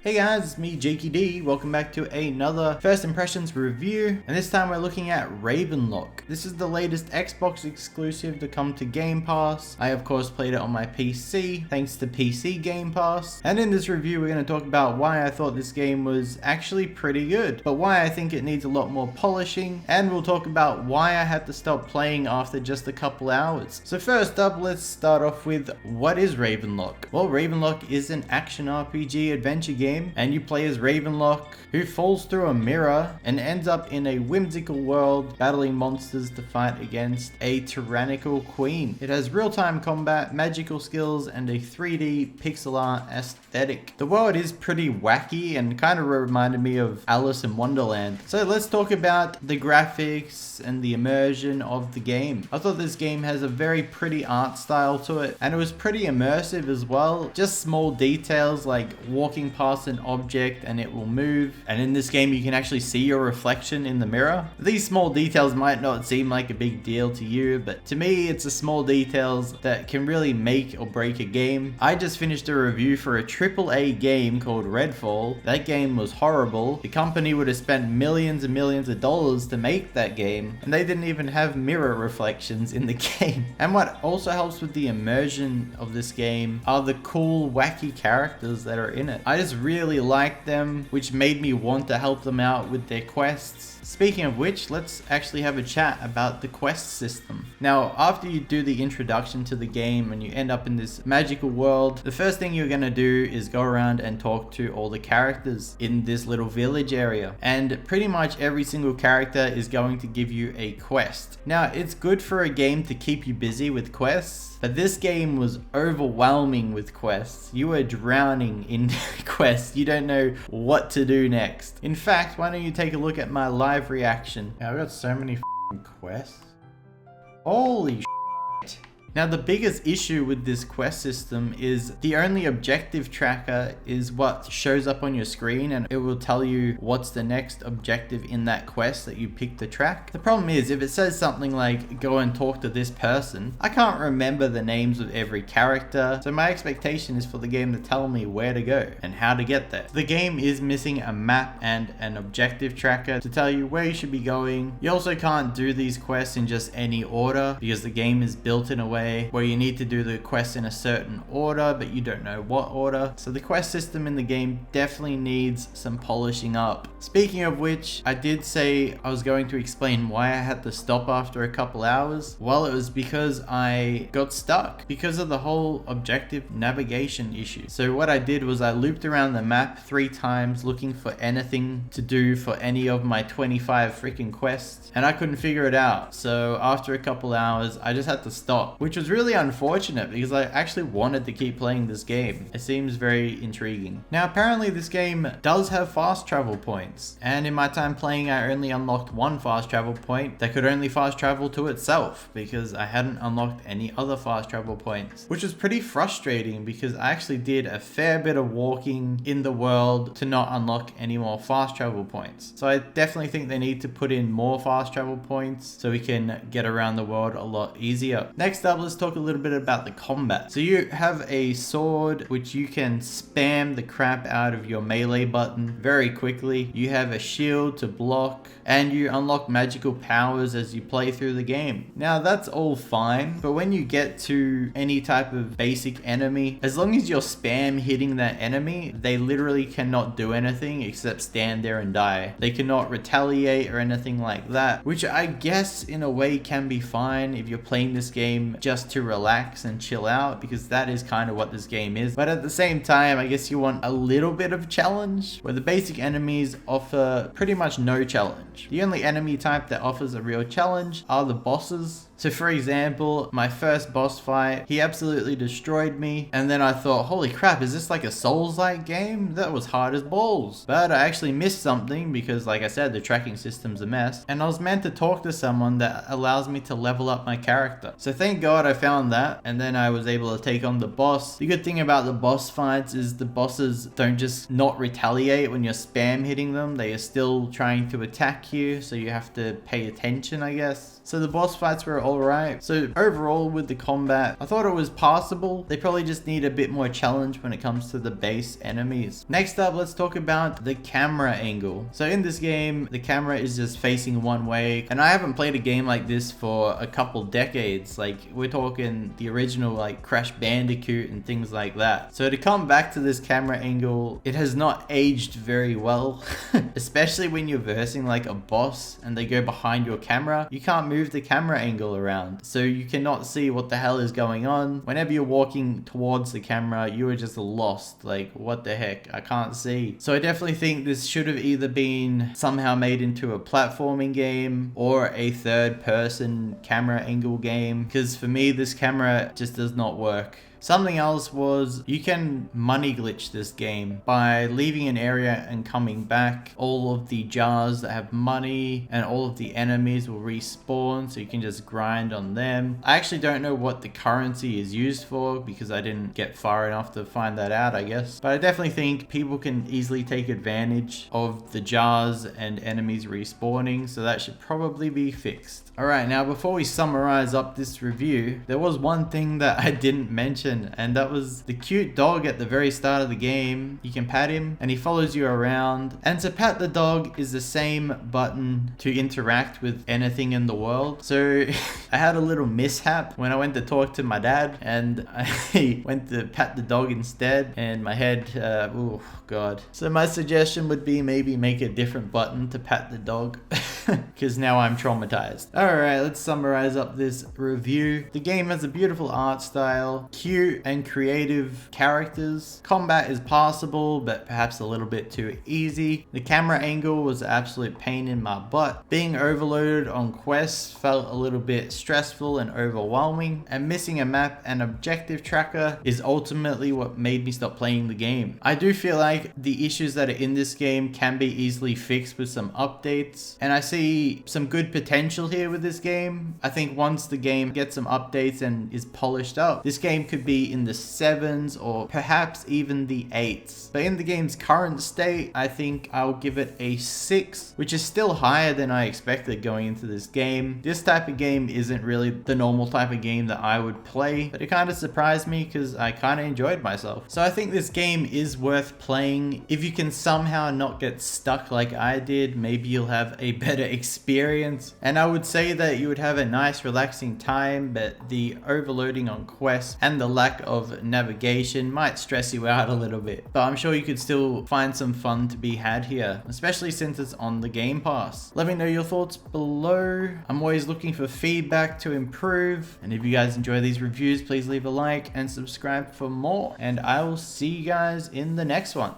Hey guys, it's me Jakey D. Welcome back to another First Impressions review, and this time we're looking at Ravenlok. This is the latest Xbox exclusive to come to Game Pass. I of course played it on my PC, thanks to PC Game Pass. And in this review we're going to talk about why I thought this game was actually pretty good, but why I think it needs a lot more polishing, and we'll talk about why I had to stop playing after just a couple hours. So first up, let's start off with, what is Ravenlok? Well, Ravenlok is an action RPG adventure game, and you play as Ravenlok, who falls through a mirror and ends up in a whimsical world battling monsters to fight against a tyrannical queen. It has real-time combat, magical skills, and a 3D pixel art aesthetic. The world is pretty wacky and kind of reminded me of Alice in Wonderland. So let's talk about the graphics and the immersion of the game. I thought this game has a very pretty art style to it, and it was pretty immersive as well. Just small details like walking past an object and it will move, and in this game you can actually see your reflection in the mirror. These small details might not seem like a big deal to you, but to me it's the small details that can really make or break a game. I just finished a review for a AAA game called Redfall. That game was horrible. The company would have spent millions and millions of dollars to make that game, and they didn't even have mirror reflections in the game. And what also helps with the immersion of this game are the cool wacky characters that are in it. I just really liked them, which made me want to help them out with their quests. Speaking of which, let's actually have a chat about the quest system. Now, after you do the introduction to the game and you end up in this magical world, the first thing you're gonna do is go around and talk to all the characters in this little village area. And pretty much every single character is going to give you a quest. Now, it's good for a game to keep you busy with quests, but this game was overwhelming with quests. You were drowning in quests. You don't know what to do next. In fact, why don't you take a look at my live reaction. Now, I've got so many quests. Holy shit. Now, the biggest issue with this quest system is the only objective tracker is what shows up on your screen, and it will tell you what's the next objective in that quest that you pick to track. The problem is, if it says something like, go and talk to this person, I can't remember the names of every character, so my expectation is for the game to tell me where to go and how to get there. The game is missing a map and an objective tracker to tell you where you should be going. You also can't do these quests in just any order, because the game is built in a way where you need to do the quest in a certain order, but you don't know what order. So the quest system in the game definitely needs some polishing up. Speaking of which, I did say I was going to explain why I had to stop after a couple hours. Well, it was because I got stuck because of the whole objective navigation issue. So what I did was I looped around the map 3 times looking for anything to do for any of my 25 freaking quests, and I couldn't figure it out. So after a couple hours, I just had to stop, which was really unfortunate because I actually wanted to keep playing this game. It seems very intriguing. Now, apparently this game does have fast travel points, and in my time playing I only unlocked 1 fast travel point that could only fast travel to itself, because I hadn't unlocked any other fast travel points, which was pretty frustrating because I actually did a fair bit of walking in the world to not unlock any more fast travel points. So I definitely think they need to put in more fast travel points so we can get around the world a lot easier. Next up, let's talk a little bit about the combat. So you have a sword which you can spam the crap out of your melee button very quickly. You have a shield to block, and you unlock magical powers as you play through the game. Now, that's all fine, but when you get to any type of basic enemy, as long as you're spam hitting that enemy, they literally cannot do anything except stand there and die. They cannot retaliate or anything like that, which I guess in a way can be fine if you're playing this game just to relax and chill out, because that is kind of what this game is. But at the same time, I guess you want a little bit of challenge, where the basic enemies offer pretty much no challenge. The only enemy type that offers a real challenge are the bosses. So for example, my first boss fight, he absolutely destroyed me, and then I thought, holy crap, is this like a Souls-like game? That was hard as balls. But I actually missed something because, like I said, the tracking system's a mess, and I was meant to talk to someone that allows me to level up my character. So thank God I found that, and then I was able to take on the boss. The good thing about the boss fights is the bosses don't just not retaliate when you're spam hitting them. They are still trying to attack you, so you have to pay attention, I guess. So the boss fights were alright. So overall with the combat, I thought it was passable. They probably just need a bit more challenge when it comes to the base enemies. Next up, let's talk about the camera angle. So in this game, the camera is just facing one way, and I haven't played a game like this for a couple decades. Like, we're talking the original like Crash Bandicoot and things like that. So to come back to this camera angle, it has not aged very well. Especially when you're versing like a boss and they go behind your camera, you can't move the camera angle around, so you cannot see what the hell is going on. Whenever you're walking towards the camera, you are just lost. Like, what the heck, I can't see. So I definitely think this should have either been somehow made into a platforming game or a third person camera angle game, because for me this camera just does not work. Something else was you can money glitch this game by leaving an area and coming back. All of the jars that have money and all of the enemies will respawn, so you can just grind on them. I actually don't know what the currency is used for because I didn't get far enough to find that out, I guess. But I definitely think people can easily take advantage of the jars and enemies respawning, so that should probably be fixed. Alright, now before we summarize up this review, there was one thing that I didn't mention, and that was the cute dog at the very start of the game. You can pat him and he follows you around, and to pat the dog is the same button to interact with anything in the world. So I had a little mishap when I went to talk to my dad, and I went to pat the dog instead, and my head, oh god. So my suggestion would be maybe make a different button to pat the dog, because now I'm traumatized. Alright, let's summarize up this review. The game has a beautiful art style, cute and creative characters. Combat is passable, but perhaps a little bit too easy. The camera angle was an absolute pain in my butt. Being overloaded on quests felt a little bit stressful and overwhelming. And missing a map and objective tracker is ultimately what made me stop playing the game. I do feel like the issues that are in this game can be easily fixed with some updates, and I see some good potential here with this game. I think once the game gets some updates and is polished up, this game could be in the 7s or perhaps even the 8s. But in the game's current state, I think I'll give it a 6, which is still higher than I expected going into this game. This type of game isn't really the normal type of game that I would play, but it kind of surprised me because I kind of enjoyed myself. So I think this game is worth playing. If you can somehow not get stuck like I did, maybe you'll have a better experience. And I would say that you would have a nice relaxing time, but the overloading on quests and the lack of navigation might stress you out a little bit. But I'm sure you could still find some fun to be had here, especially since it's on the Game Pass. Let me know your thoughts below. I'm always looking for feedback to improve, and if you guys enjoy these reviews, please leave a like and subscribe for more, and I will see you guys in the next one.